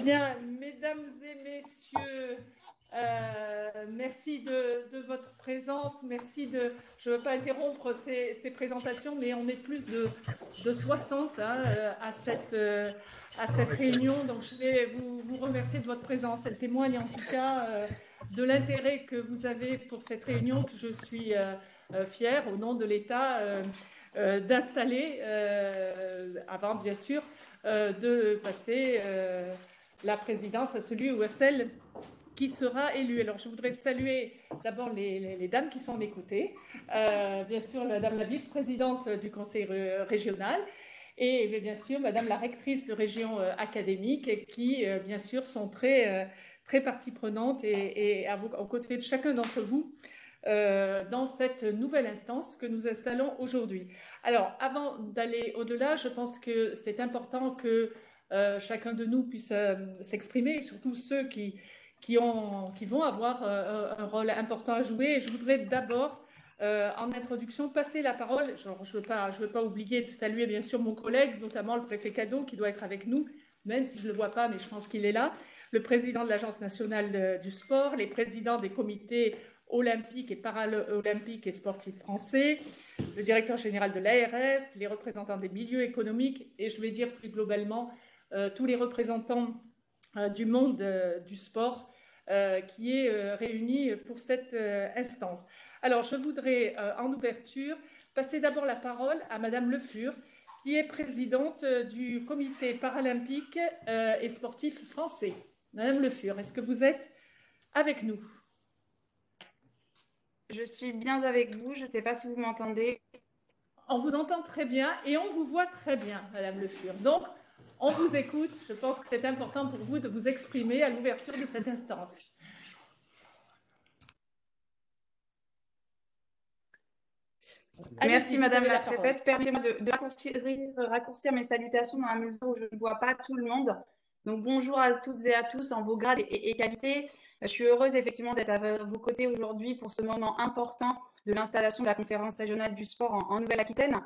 Bien, mesdames et messieurs, merci de votre présence. Merci de. Je ne veux pas interrompre ces présentations, mais on est plus de 60 hein, à cette réunion. Donc, je vais vous remercier de votre présence. Elle témoigne en tout cas de l'intérêt que vous avez pour cette réunion, que je suis fière, au nom de l'État, d'installer, avant bien sûr de passer la présidence à celui ou à celle qui sera élu. Alors, je voudrais saluer d'abord les dames qui sont à mes côtés. Bien sûr, Madame la vice-présidente du conseil régional et bien sûr Madame la rectrice de région académique qui, bien sûr, sont très partie prenante et aux côtés de chacun d'entre vous dans cette nouvelle instance que nous installons aujourd'hui. Alors, avant d'aller au-delà, je pense que c'est important que chacun de nous puisse s'exprimer, surtout ceux qui vont avoir un rôle important à jouer. Et je voudrais d'abord, en introduction, passer la parole. Genre, je veux pas oublier de saluer bien sûr mon collègue, notamment le préfet Cadeau, qui doit être avec nous, même si je ne le vois pas, mais je pense qu'il est là, le président de l'Agence nationale du sport, les présidents des comités olympiques et paralympiques et sportifs français, le directeur général de l'ARS, les représentants des milieux économiques et je vais dire plus globalement tous les représentants du monde du sport qui est réuni pour cette instance. Alors, je voudrais en ouverture passer d'abord la parole à Madame Le Fur, qui est présidente du comité paralympique et sportif français. Madame Le Fur, est-ce que vous êtes avec nous? Je suis bien avec vous. Je ne sais pas si vous m'entendez. On vous entend très bien et on vous voit très bien, Madame Le Fur. Donc, on vous écoute. Je pense que c'est important pour vous de vous exprimer à l'ouverture de cette instance. Allez-y, Merci, vous Madame avez la la parole. préfète. Permettez-moi de raccourcir mes salutations dans la mesure où je ne vois pas tout le monde. Donc, bonjour à toutes et à tous en vos grades et qualités. Je suis heureuse effectivement d'être à vos côtés aujourd'hui pour ce moment important de l'installation de la conférence régionale du sport en Nouvelle-Aquitaine.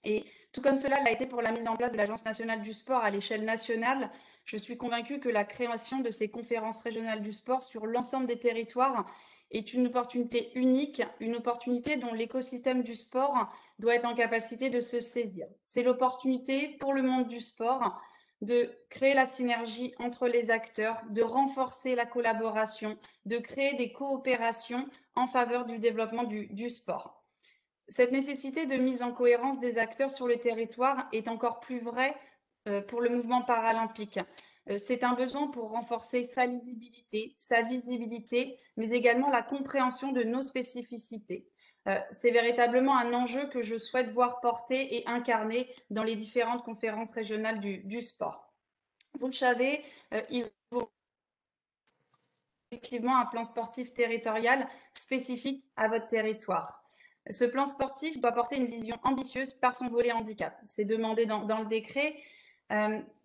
Et tout comme cela l'a été pour la mise en place de l'Agence nationale du sport à l'échelle nationale, je suis convaincue que la création de ces conférences régionales du sport sur l'ensemble des territoires est une opportunité unique, une opportunité dont l'écosystème du sport doit être en capacité de se saisir. C'est l'opportunité pour le monde du sport de créer la synergie entre les acteurs, de renforcer la collaboration, de créer des coopérations en faveur du développement du sport. Cette nécessité de mise en cohérence des acteurs sur le territoire est encore plus vraie pour le mouvement paralympique. C'est un besoin pour renforcer sa lisibilité, sa visibilité, mais également la compréhension de nos spécificités. C'est véritablement un enjeu que je souhaite voir porter et incarner dans les différentes conférences régionales du sport. Vous le savez, il faut effectivement un plan sportif territorial spécifique à votre territoire. Ce plan sportif doit porter une vision ambitieuse par son volet handicap. C'est demandé dans le décret.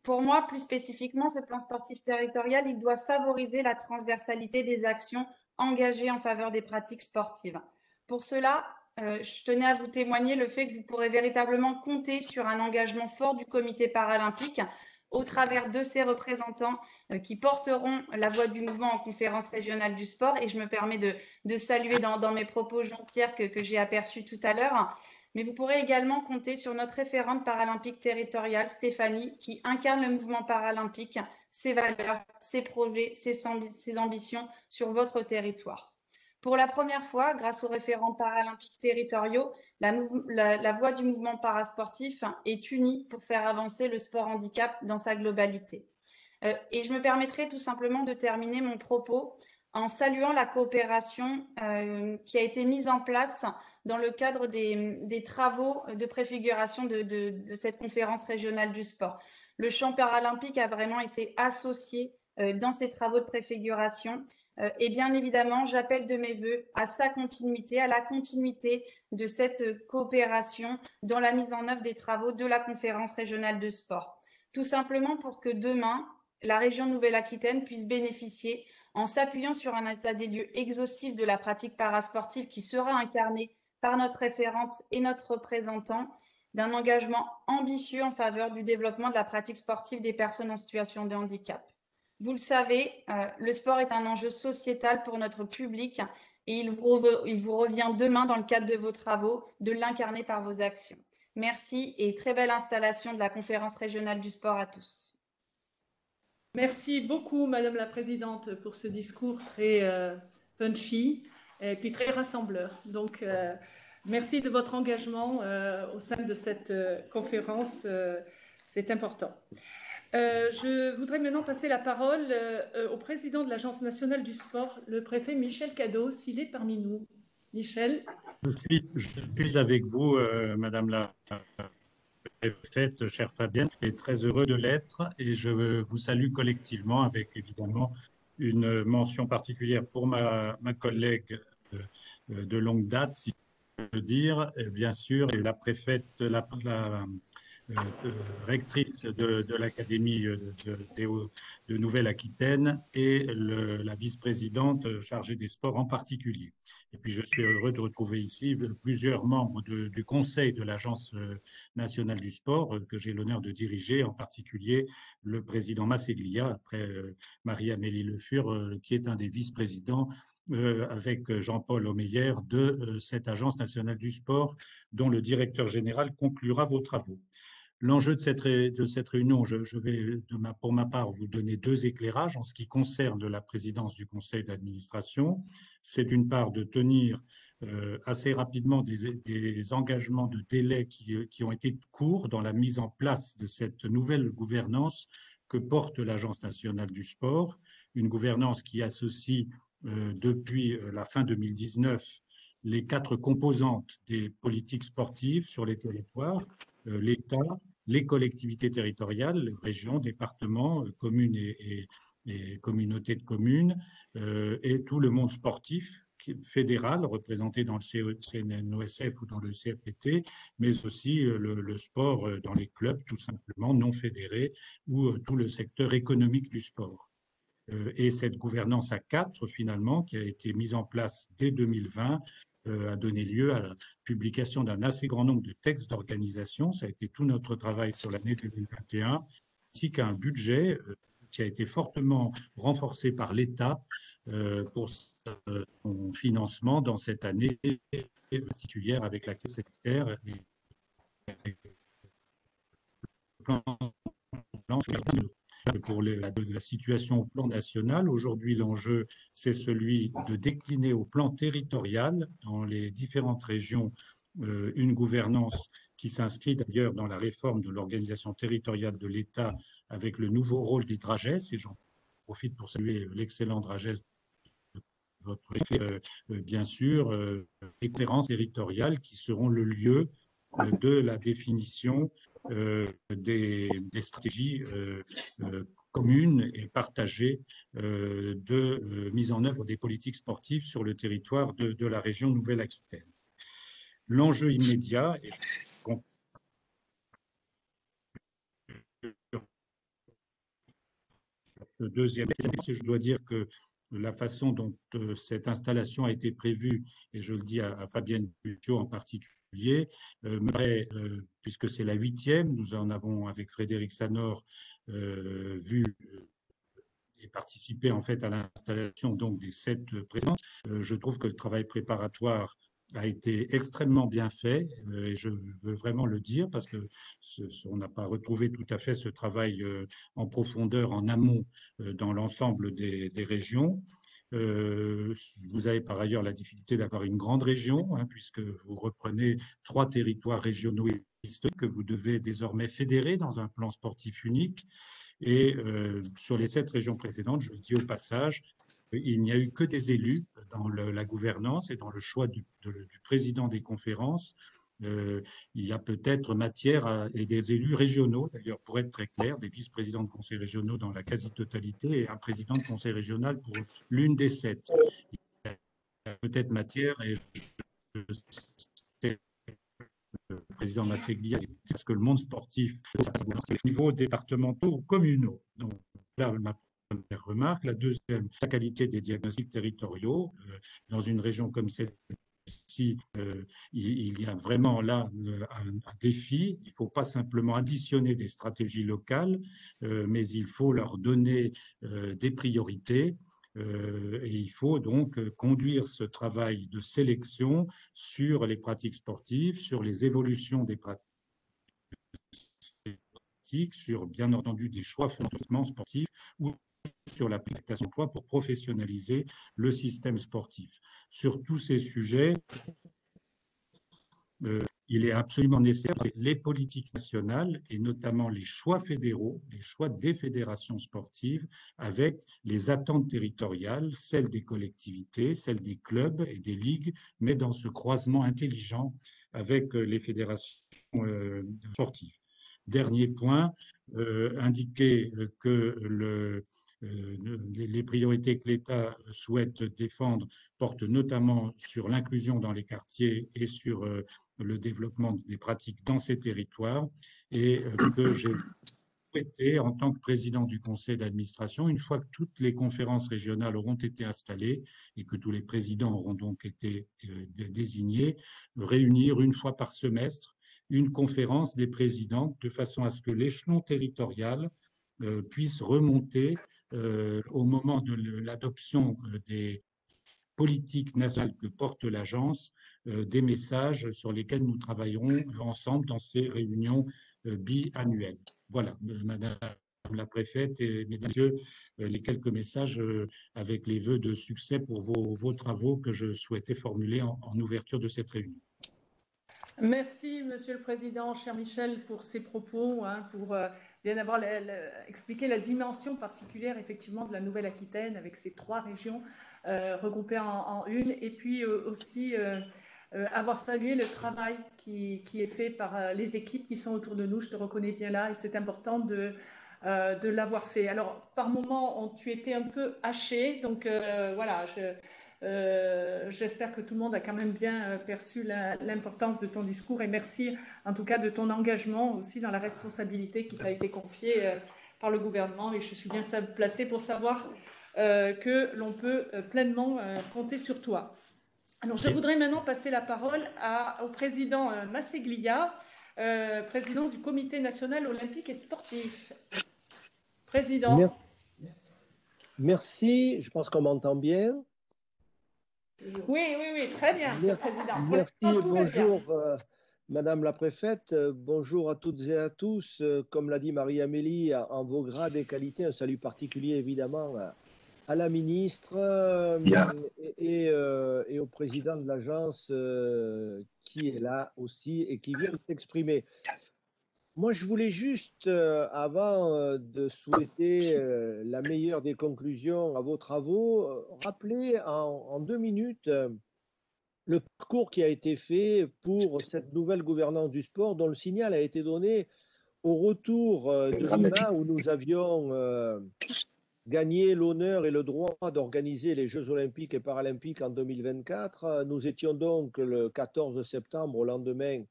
Pour moi, plus spécifiquement, ce plan sportif territorial, il doit favoriser la transversalité des actions engagées en faveur des pratiques sportives. Pour cela, je tenais à vous témoigner le fait que vous pourrez véritablement compter sur un engagement fort du comité paralympique au travers de ses représentants qui porteront la voix du mouvement en conférence régionale du sport. Et je me permets de saluer dans mes propos Jean-Pierre que j'ai aperçu tout à l'heure. Mais vous pourrez également compter sur notre référente paralympique territoriale, Stéphanie, qui incarne le mouvement paralympique, ses valeurs, ses projets, ses ambitions sur votre territoire. Pour la première fois, grâce aux référents paralympiques territoriaux, la voix du mouvement parasportif est unie pour faire avancer le sport handicap dans sa globalité. Et je me permettrai tout simplement de terminer mon propos en saluant la coopération qui a été mise en place dans le cadre des travaux de préfiguration de cette conférence régionale du sport. Le champ paralympique a vraiment été associé dans ces travaux de préfiguration. Et bien évidemment, j'appelle de mes voeux à sa continuité, à la continuité de cette coopération dans la mise en œuvre des travaux de la conférence régionale de sport. Tout simplement pour que demain, la région Nouvelle-Aquitaine puisse bénéficier, en s'appuyant sur un état des lieux exhaustif de la pratique parasportive qui sera incarné par notre référente et notre représentant, d'un engagement ambitieux en faveur du développement de la pratique sportive des personnes en situation de handicap. Vous le savez, le sport est un enjeu sociétal pour notre public et il vous revient demain, dans le cadre de vos travaux, de l'incarner par vos actions. Merci et très belle installation de la conférence régionale du sport à tous. Merci beaucoup, Madame la Présidente, pour ce discours très punchy et puis très rassembleur. Donc, merci de votre engagement au sein de cette conférence. C'est important. Je voudrais maintenant passer la parole au président de l'Agence nationale du sport, le préfet Michel Cadot, s'il est parmi nous. Michel. Je suis avec vous, Madame la préfète, chère Fabienne, et très heureux de l'être. Et je vous salue collectivement avec évidemment une mention particulière pour ma collègue de longue date, si je peux dire, et bien sûr, et la préfète, rectrice de l'Académie de Nouvelle-Aquitaine et la vice-présidente chargée des sports en particulier. Et puis je suis heureux de retrouver ici plusieurs membres du conseil de l'Agence nationale du sport que j'ai l'honneur de diriger, en particulier le président Masseglia, après Marie-Amélie Le Fur, qui est un des vice-présidents avec Jean-Paul Omeyer de cette Agence nationale du sport, dont le directeur général conclura vos travaux. L'enjeu de cette réunion, je vais pour ma part vous donner deux éclairages en ce qui concerne la présidence du conseil d'administration. C'est d'une part de tenir assez rapidement des engagements de délai qui ont été courts dans la mise en place de cette nouvelle gouvernance que porte l'Agence nationale du sport, une gouvernance qui associe depuis la fin 2019 les quatre composantes des politiques sportives sur les territoires, l'État, les collectivités territoriales, les régions, départements, communes et communautés de communes, et tout le monde sportif fédéral représenté dans le CNOSF ou dans le CFPT, mais aussi le sport dans les clubs tout simplement non fédérés ou tout le secteur économique du sport. Et cette gouvernance à quatre, finalement, qui a été mise en place dès 2020, a donné lieu à la publication d'un assez grand nombre de textes d'organisation. Ça a été tout notre travail sur l'année 2021, ainsi qu'un budget qui a été fortement renforcé par l'État pour son financement dans cette année particulière avec la crise sanitaire et le plan pour la situation au plan national. Aujourd'hui, l'enjeu, c'est celui de décliner au plan territorial dans les différentes régions une gouvernance qui s'inscrit d'ailleurs dans la réforme de l'organisation territoriale de l'État avec le nouveau rôle des DRAGES, et j'en profite pour saluer l'excellent DRAGES de votre bien sûr, les conférences territoriales qui seront le lieu de la définition des stratégies communes et partagées de mise en œuvre des politiques sportives sur le territoire de la région Nouvelle-Aquitaine. L'enjeu immédiat, et ce deuxième, je dois dire que la façon dont cette installation a été prévue, et je le dis à Fabienne Buccio en particulier, puisque c'est la 8e, nous en avons avec Frédéric Sanor vu et participé en fait à l'installation donc des 7 présidentes. Je trouve que le travail préparatoire a été extrêmement bien fait, et je veux vraiment le dire parce que on n'a pas retrouvé tout à fait ce travail en profondeur, en amont, dans l'ensemble des régions. Vous avez par ailleurs la difficulté d'avoir une grande région, puisque vous reprenez 3 territoires régionaux historiques que vous devez désormais fédérer dans un plan sportif unique. Et sur les 7 régions précédentes, je le dis au passage, il n'y a eu que des élus dans la gouvernance et dans le choix du président des conférences. Il y a peut-être matière et des élus régionaux, d'ailleurs pour être très clair, des vice-présidents de conseils régionaux dans la quasi-totalité et un président de conseil régional pour l'une des 7. Il y a peut-être matière, et je sais le président Masseglia, parce que le monde sportif, c'est les niveaux départementaux ou communaux. Donc là, ma première remarque. La deuxième, la qualité des diagnostics territoriaux. Dans une région comme celle-ci, ici, il y a vraiment là un défi. Il ne faut pas simplement additionner des stratégies locales, mais il faut leur donner des priorités. Et il faut donc conduire ce travail de sélection sur les pratiques sportives, sur les évolutions des pratiques, sur bien entendu des choix fondamentalement sportifs ou sur l'application d'emploi pour professionnaliser le système sportif. Sur tous ces sujets, il est absolument nécessaire que les politiques nationales et notamment les choix fédéraux, les choix des fédérations sportives avec les attentes territoriales, celles des collectivités, celles des clubs et des ligues, mais dans ce croisement intelligent avec les fédérations sportives. Dernier point, indiquer que les priorités que l'État souhaite défendre portent notamment sur l'inclusion dans les quartiers et sur le développement des pratiques dans ces territoires, et que j'ai souhaité, en tant que président du conseil d'administration, une fois que toutes les conférences régionales auront été installées et que tous les présidents auront donc été désignés, réunir une fois par semestre une conférence des présidents de façon à ce que l'échelon territorial puisse remonter au moment de l'adoption des politiques nationales que porte l'agence, des messages sur lesquels nous travaillerons ensemble dans ces réunions biannuelles. Voilà, Madame la préfète et Mesdames et Messieurs, les quelques messages avec les vœux de succès pour vos travaux que je souhaitais formuler en ouverture de cette réunion. Merci, Monsieur le Président, cher Michel, pour ces propos, pour bien avoir expliqué la dimension particulière, effectivement, de la Nouvelle-Aquitaine avec ces 3 régions regroupées en une, et puis aussi avoir salué le travail qui est fait par les équipes qui sont autour de nous. Je te reconnais bien là, et c'est important de l'avoir fait. Alors, par moments, tu étais un peu haché, donc voilà, j'espère que tout le monde a quand même bien perçu l'importance de ton discours, et merci en tout cas de ton engagement aussi dans la responsabilité qui t'a été confiée par le gouvernement, et je suis bien placée pour savoir que l'on peut pleinement compter sur toi. Alors, je voudrais maintenant passer la parole au président Masseglia, président du Comité national olympique et sportif. Président. Merci, je pense qu'on m'entend bien. Oui, très bien, Monsieur le Président. Merci, bonjour Madame la Préfète, bonjour à toutes et à tous. Comme l'a dit Marie-Amélie, en vos grades et qualités, un salut particulier évidemment à la ministre et au président de l'agence qui est là aussi et qui vient de s'exprimer. Moi, je voulais juste, avant de souhaiter la meilleure des conclusions à vos travaux, rappeler en 2 minutes le parcours qui a été fait pour cette nouvelle gouvernance du sport, dont le signal a été donné au retour de Lima, où nous avions gagné l'honneur et le droit d'organiser les Jeux olympiques et paralympiques en 2024. Nous étions donc le 14 septembre, au lendemain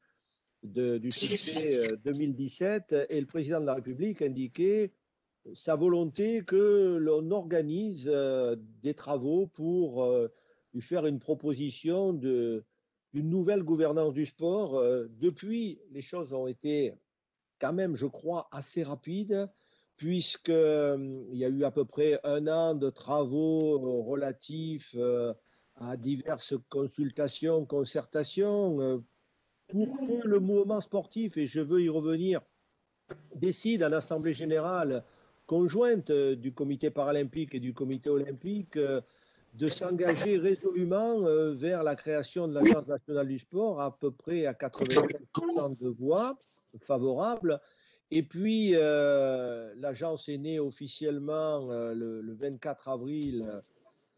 du succès 2017, et le président de la République indiquait sa volonté que l'on organise des travaux pour lui faire une proposition d'une nouvelle gouvernance du sport. Depuis, les choses ont été quand même, je crois, assez rapides, puisqu'il y a eu à peu près 1 an de travaux relatifs à diverses consultations, concertations, pour que le mouvement sportif, et je veux y revenir, décide à l'Assemblée générale conjointe du comité paralympique et du comité olympique de s'engager résolument vers la création de l'Agence nationale du sport, à peu près à 85% de voix favorables. Et puis, l'agence est née officiellement le 24 avril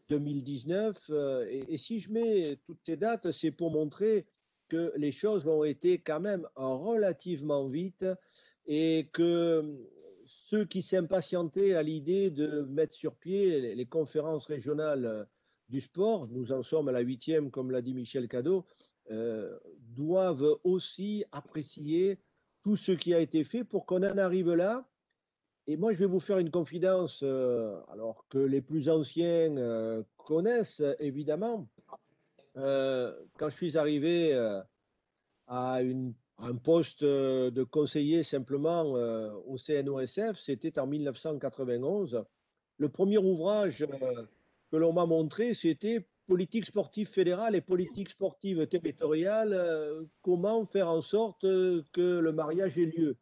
2019. Et si je mets toutes ces dates, c'est pour montrer que les choses ont été quand même relativement vite, et que ceux qui s'impatientaient à l'idée de mettre sur pied les conférences régionales du sport, nous en sommes à la 8e, comme l'a dit Michel Cadot, doivent aussi apprécier tout ce qui a été fait pour qu'on en arrive là. Et moi, je vais vous faire une confidence, alors que les plus anciens connaissent évidemment. quand je suis arrivé à un poste de conseiller simplement au CNOSF, c'était en 1991. Le premier ouvrage que l'on m'a montré, c'était politique sportive fédérale et politique sportive territoriale, comment faire en sorte que le mariage ait lieu.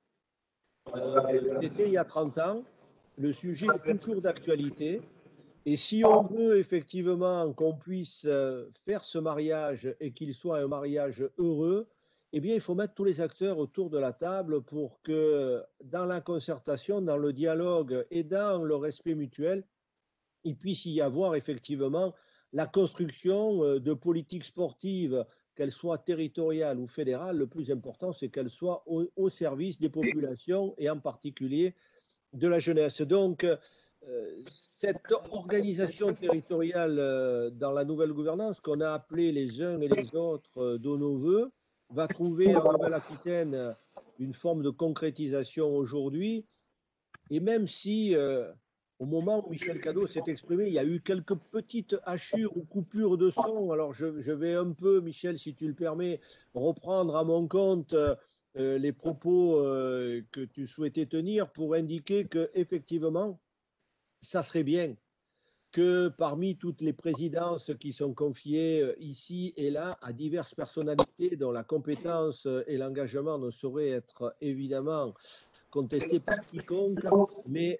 C'était il y a 30 ans. Le sujet est toujours d'actualité. Et si on veut effectivement qu'on puisse faire ce mariage et qu'il soit un mariage heureux, eh bien, il faut mettre tous les acteurs autour de la table pour que dans la concertation, dans le dialogue et dans le respect mutuel, il puisse y avoir effectivement la construction de politiques sportives, qu'elles soient territoriales ou fédérales. Le plus important, c'est qu'elles soient au service des populations et en particulier de la jeunesse. Donc, cette organisation territoriale dans la nouvelle gouvernance qu'on a appelée les uns et les autres de nos voeux va trouver en Nouvelle-Aquitaine une forme de concrétisation aujourd'hui. Et même si, au moment où Michel Cadot s'est exprimé, il y a eu quelques petites hachures ou coupures de son, alors je vais un peu, Michel, si tu le permets, reprendre à mon compte les propos que tu souhaitais tenir pour indiquer que effectivement, ça serait bien que parmi toutes les présidences qui sont confiées ici et là à diverses personnalités dont la compétence et l'engagement ne sauraient être évidemment contestés par quiconque, mais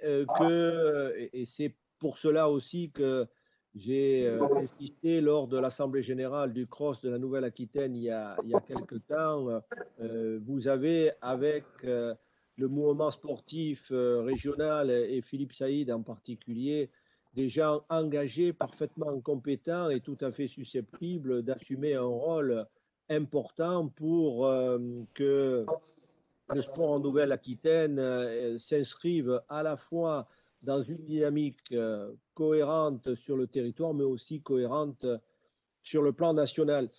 et c'est pour cela aussi que j'ai insisté lors de l'Assemblée générale du CROSS de la Nouvelle-Aquitaine il y a quelque temps, vous avez avec le mouvement sportif régional et Philippe Saïd en particulier, des gens engagés, parfaitement compétents et tout à fait susceptibles d'assumer un rôle important pour que le sport en Nouvelle-Aquitaine s'inscrive à la fois dans une dynamique cohérente sur le territoire, mais aussi cohérente sur le plan national.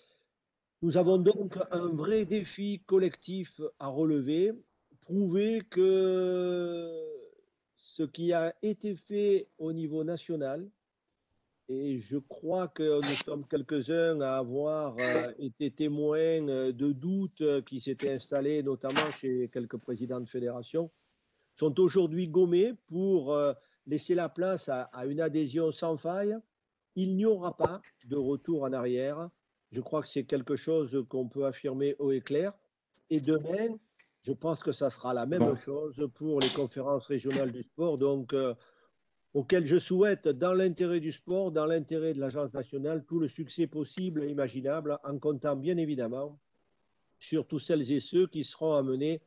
Nous avons donc un vrai défi collectif à relever, prouver que ce qui a été fait au niveau national, et je crois que nous sommes quelques-uns à avoir été témoins de doutes qui s'étaient installés, notamment chez quelques présidents de fédération, sont aujourd'hui gommés pour laisser la place à une adhésion sans faille. Il n'y aura pas de retour en arrière. Je crois que c'est quelque chose qu'on peut affirmer haut et clair. Et demain, je pense que ça sera la même chose pour les conférences régionales du sport. Donc, auquel je souhaite, dans l'intérêt du sport, dans l'intérêt de l'Agence nationale, tout le succès possible et imaginable, en comptant bien évidemment sur tous celles et ceux qui seront amenés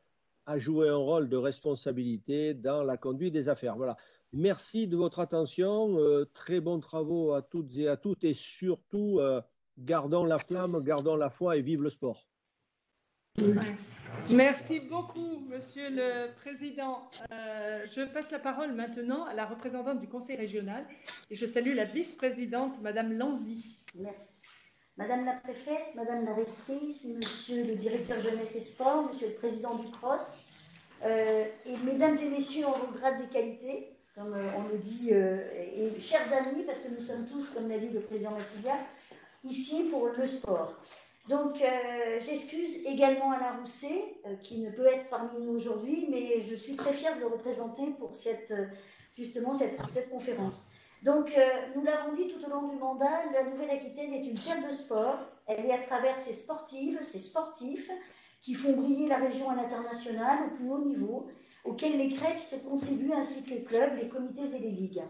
à jouer un rôle de responsabilité dans la conduite des affaires. Voilà. Merci de votre attention, très bons travaux à toutes et à toutes, et surtout, gardons la flamme, gardons la foi et vive le sport. Merci beaucoup, Monsieur le Président. Je passe la parole maintenant à la représentante du Conseil régional et je salue la vice-présidente, Madame Lanzy. Merci. Madame la préfète, Madame la rectrice, Monsieur le directeur jeunesse et sport, Monsieur le président du CROSS, et Mesdames et Messieurs en vos grades et qualités, comme on le dit, et chers amis, parce que nous sommes tous, comme l'a dit le président Massilia, ici pour le sport. Donc, j'excuse également Alain Rousset, qui ne peut être parmi nous aujourd'hui, mais je suis très fière de le représenter pour justement cette conférence. Donc, nous l'avons dit tout au long du mandat, la Nouvelle-Aquitaine est une terre de sport. Elle est à travers ses sportives, ses sportifs, qui font briller la région à l'international au plus haut niveau, auxquels les CREPS contribuent ainsi que les clubs, les comités et les ligues.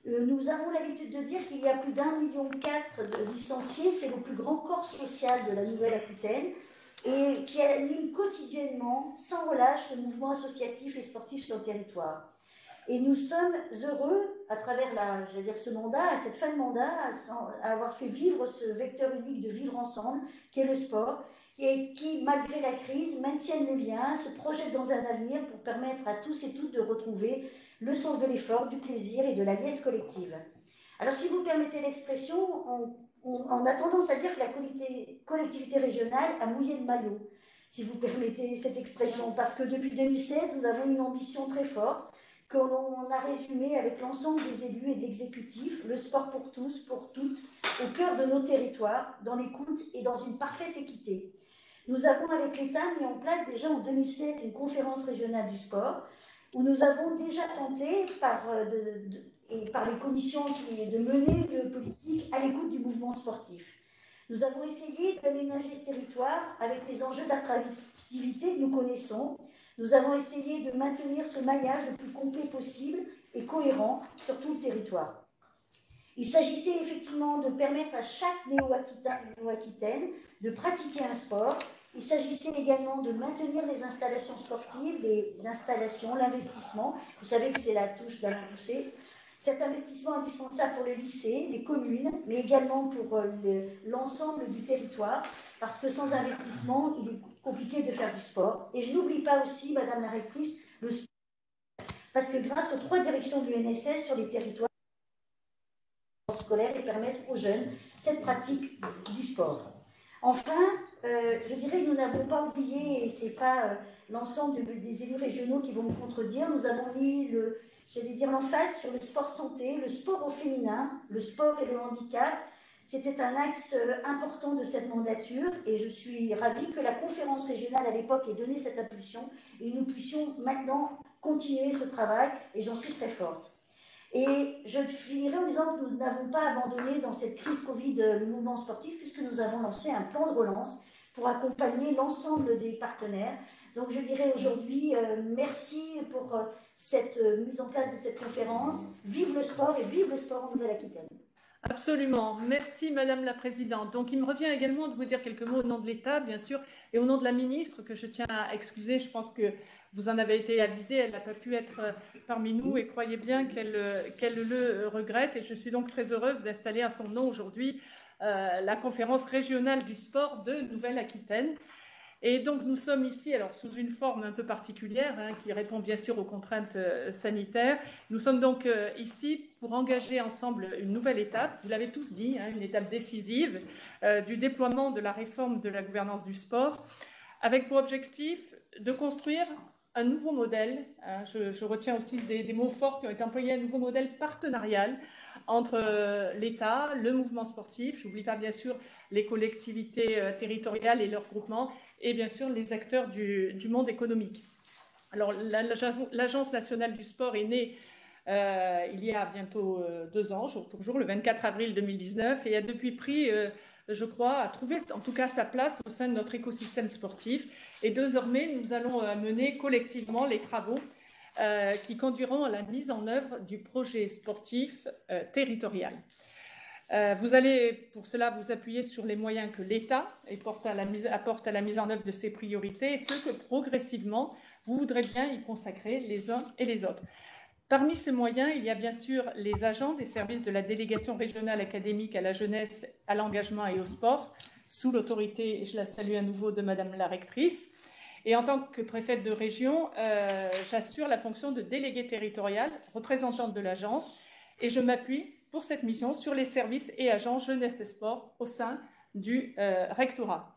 Nous avons l'habitude de dire qu'il y a plus d'1,4 million de licenciés, c'est le plus grand corps social de la Nouvelle-Aquitaine et qui anime quotidiennement, sans relâche, le mouvement associatif et sportif sur le territoire. Et nous sommes heureux, à travers ce mandat, à cette fin de mandat, à avoir fait vivre ce vecteur unique de vivre ensemble, qui est le sport, et qui, malgré la crise, maintiennent le lien, se projettent dans un avenir pour permettre à tous et toutes de retrouver le sens de l'effort, du plaisir et de la liesse collective. Alors, si vous permettez l'expression, on a tendance à dire que la collectivité régionale a mouillé le maillot, si vous permettez cette expression, parce que depuis 2016, nous avons une ambition très forte que l'on a résumé avec l'ensemble des élus et de l'exécutif, le sport pour tous, pour toutes, au cœur de nos territoires, dans l'écoute et dans une parfaite équité. Nous avons avec l'État mis en place déjà en 2016 une conférence régionale du sport, où nous avons déjà tenté par les commissions de mener le politique à l'écoute du mouvement sportif. Nous avons essayé d'aménager ce territoire avec les enjeux d'attractivité que nous connaissons. Nous avons essayé de maintenir ce maillage le plus complet possible et cohérent sur tout le territoire. Il s'agissait effectivement de permettre à chaque néo-aquitaine de pratiquer un sport. Il s'agissait également de maintenir les installations sportives, l'investissement. Vous savez que c'est la touche d'Alain Doucet. Cet investissement indispensable pour les lycées, les communes, mais également pour l'ensemble du territoire, parce que sans investissement, il est compliqué de faire du sport. Et je n'oublie pas aussi, Madame la rectrice, le sport, parce que grâce aux 3 directions de l'UNSS sur les territoires scolaires, et permettre aux jeunes cette pratique du sport. Enfin, je dirais que nous n'avons pas oublié, et ce n'est pas l'ensemble des élus régionaux qui vont me contredire, nous avons mis l'emphase sur le sport santé, le sport au féminin, le sport et le handicap. C'était un axe important de cette mandature et je suis ravie que la conférence régionale à l'époque ait donné cette impulsion et nous puissions maintenant continuer ce travail et j'en suis très forte. Et je finirai en disant que nous n'avons pas abandonné dans cette crise Covid le mouvement sportif puisque nous avons lancé un plan de relance pour accompagner l'ensemble des partenaires. Donc je dirais aujourd'hui merci pour cette mise en place de cette conférence. Vive le sport et vive le sport en Nouvelle-Aquitaine. Absolument. Merci Madame la Présidente. Donc il me revient également de vous dire quelques mots au nom de l'État, bien sûr, et au nom de la ministre que je tiens à excuser. Je pense que vous en avez été avisée, elle n'a pas pu être parmi nous et croyez bien qu'elle le regrette. Et je suis donc très heureuse d'installer à son nom aujourd'hui la conférence régionale du sport de Nouvelle-Aquitaine. Et donc nous sommes ici alors sous une forme un peu particulière qui répond bien sûr aux contraintes sanitaires. Nous sommes donc ici pour engager ensemble une nouvelle étape, vous l'avez tous dit, une étape décisive du déploiement de la réforme de la gouvernance du sport, avec pour objectif de construire un nouveau modèle, je retiens aussi des mots forts qui ont été employés, un nouveau modèle partenarial entre l'État, le mouvement sportif, je n'oublie pas bien sûr les collectivités territoriales et leurs groupements, et bien sûr les acteurs du monde économique. Alors l'Agence nationale du sport est née il y a bientôt 2 ans, jour pour jour, le 24 avril 2019, et a depuis pris, je crois, a trouvé en tout cas sa place au sein de notre écosystème sportif. Et désormais, nous allons mener collectivement les travaux qui conduiront à la mise en œuvre du projet sportif territorial. Vous allez pour cela vous appuyer sur les moyens que l'État apporte à la mise en œuvre de ses priorités et ceux que progressivement vous voudrez bien y consacrer les uns et les autres. Parmi ces moyens, il y a bien sûr les agents des services de la délégation régionale académique à la jeunesse, à l'engagement et au sport, sous l'autorité, je la salue à nouveau, de Madame la rectrice. Et en tant que préfète de région, j'assure la fonction de déléguée territoriale, représentante de l'agence, et je m'appuie pour cette mission sur les services et agents jeunesse et sport au sein du rectorat.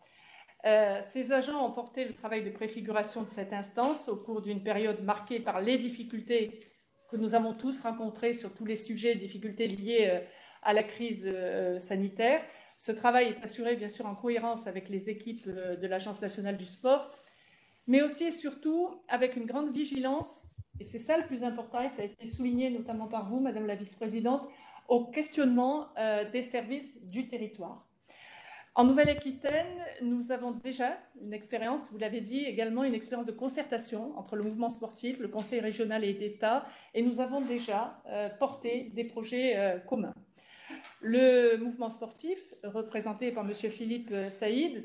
Ces agents ont porté le travail de préfiguration de cette instance au cours d'une période marquée par les difficultés que nous avons tous rencontrées sur tous les sujets, difficultés liées à la crise sanitaire. Ce travail est assuré bien sûr en cohérence avec les équipes de l'Agence nationale du sport, mais aussi et surtout avec une grande vigilance, et c'est ça le plus important, et ça a été souligné notamment par vous, Madame la vice-présidente, au questionnement des services du territoire. En Nouvelle-Aquitaine, nous avons déjà une expérience, vous l'avez dit, également une expérience de concertation entre le mouvement sportif, le Conseil régional et l'État, et nous avons déjà porté des projets communs. Le mouvement sportif, représenté par M. Philippe Saïd,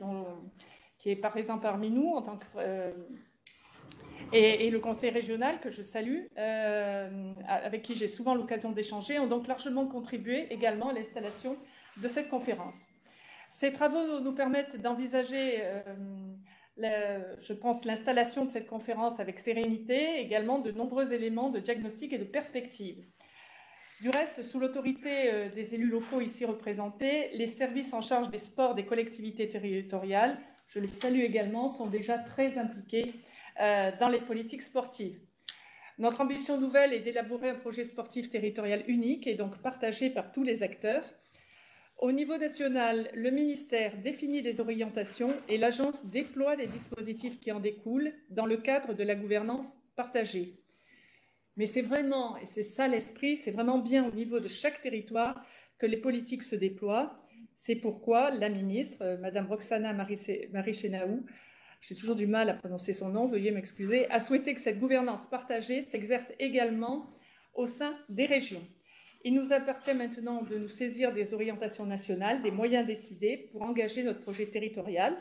qui est présent parmi nous en tant que... et le Conseil régional, que je salue, avec qui j'ai souvent l'occasion d'échanger, ont donc largement contribué également à l'installation de cette conférence. Ces travaux nous permettent d'envisager, je pense, l'installation de cette conférence avec sérénité, également de nombreux éléments de diagnostic et de perspective. Du reste, sous l'autorité des élus locaux ici représentés, les services en charge des sports des collectivités territoriales, je les salue également, sont déjà très impliqués dans les politiques sportives. Notre ambition nouvelle est d'élaborer un projet sportif territorial unique et donc partagé par tous les acteurs. Au niveau national, le ministère définit les orientations et l'agence déploie les dispositifs qui en découlent dans le cadre de la gouvernance partagée. Mais c'est vraiment, et c'est ça l'esprit, c'est vraiment bien au niveau de chaque territoire que les politiques se déploient. C'est pourquoi la ministre, Madame Roxana Marichenaou, j'ai toujours du mal à prononcer son nom, veuillez m'excuser, a souhaité que cette gouvernance partagée s'exerce également au sein des régions. Il nous appartient maintenant de nous saisir des orientations nationales, des moyens décidés pour engager notre projet territorial.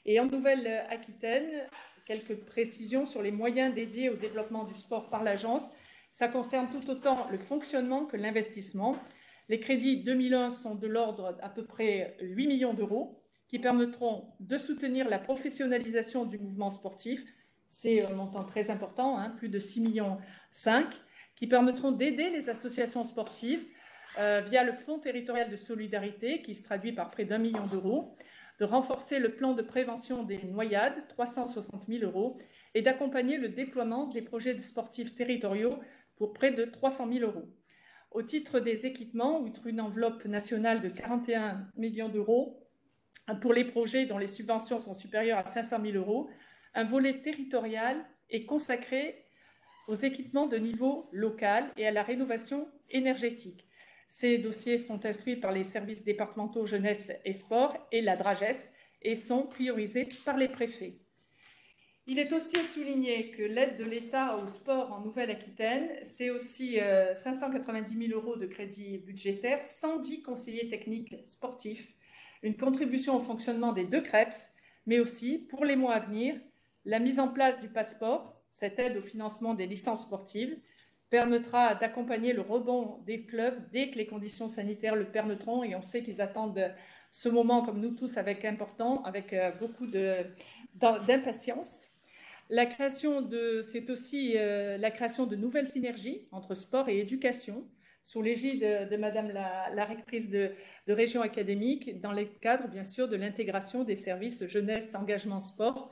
Et en Nouvelle-Aquitaine, quelques précisions sur les moyens dédiés au développement du sport par l'agence. Ça concerne tout autant le fonctionnement que l'investissement. Les crédits 2001 sont de l'ordre à peu près 8 millions d'euros qui permettront de soutenir la professionnalisation du mouvement sportif. C'est un montant très important, hein, plus de 6,5 millions, qui permettront d'aider les associations sportives via le Fonds territorial de solidarité, qui se traduit par près d'1 million d'euros, de renforcer le plan de prévention des noyades, 360 000 euros, et d'accompagner le déploiement des projets sportifs territoriaux pour près de 300 000 euros. Au titre des équipements, outre une enveloppe nationale de 41 millions d'euros pour les projets dont les subventions sont supérieures à 500 000 euros, un volet territorial est consacré aux équipements de niveau local et à la rénovation énergétique. Ces dossiers sont instruits par les services départementaux jeunesse et sport et la DRAGES et sont priorisés par les préfets. Il est aussi à souligner que l'aide de l'État au sport en Nouvelle-Aquitaine, c'est aussi 590 000 euros de crédit budgétaire, 110 conseillers techniques sportifs, une contribution au fonctionnement des 2 CREPS, mais aussi, pour les mois à venir, la mise en place du passeport, cette aide au financement des licences sportives, permettra d'accompagner le rebond des clubs dès que les conditions sanitaires le permettront. Et on sait qu'ils attendent ce moment, comme nous tous, avec beaucoup d'impatience. C'est aussi la création de nouvelles synergies entre sport et éducation, sous l'égide de Madame la rectrice de région académique, dans le cadre, bien sûr, de l'intégration des services jeunesse, engagement, sport,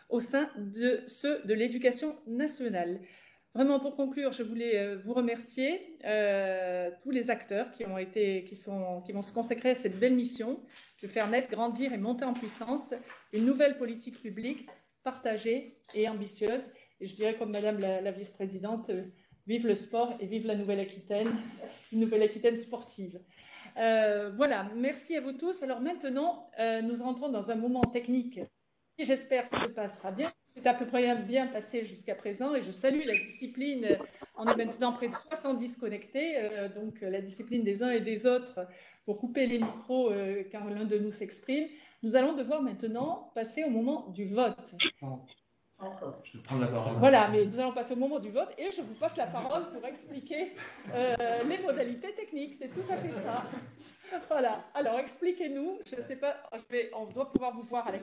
au sein de ceux de l'éducation nationale. Vraiment, pour conclure, je voulais vous remercier, tous les acteurs qui vont se consacrer à cette belle mission de faire naître, grandir et monter en puissance une nouvelle politique publique partagée et ambitieuse. Et je dirais comme Madame la vice-présidente, vive le sport et vive la Nouvelle-Aquitaine, une Nouvelle-Aquitaine sportive. Voilà, merci à vous tous. Alors maintenant, nous rentrons dans un moment technique qui, j'espère, se passera bien. C'est à peu près bien passé jusqu'à présent et je salue la discipline. On est maintenant près de 70 connectés, donc la discipline des uns et des autres pour couper les micros quand l'un de nous s'exprime. Nous allons devoir maintenant passer au moment du vote. Je vais prendre la parole. Voilà, mais nous allons passer au moment du vote et je vous passe la parole pour expliquer les modalités techniques. C'est tout à fait ça. Voilà. Alors, expliquez-nous. Je ne sais pas, on doit pouvoir vous voir à la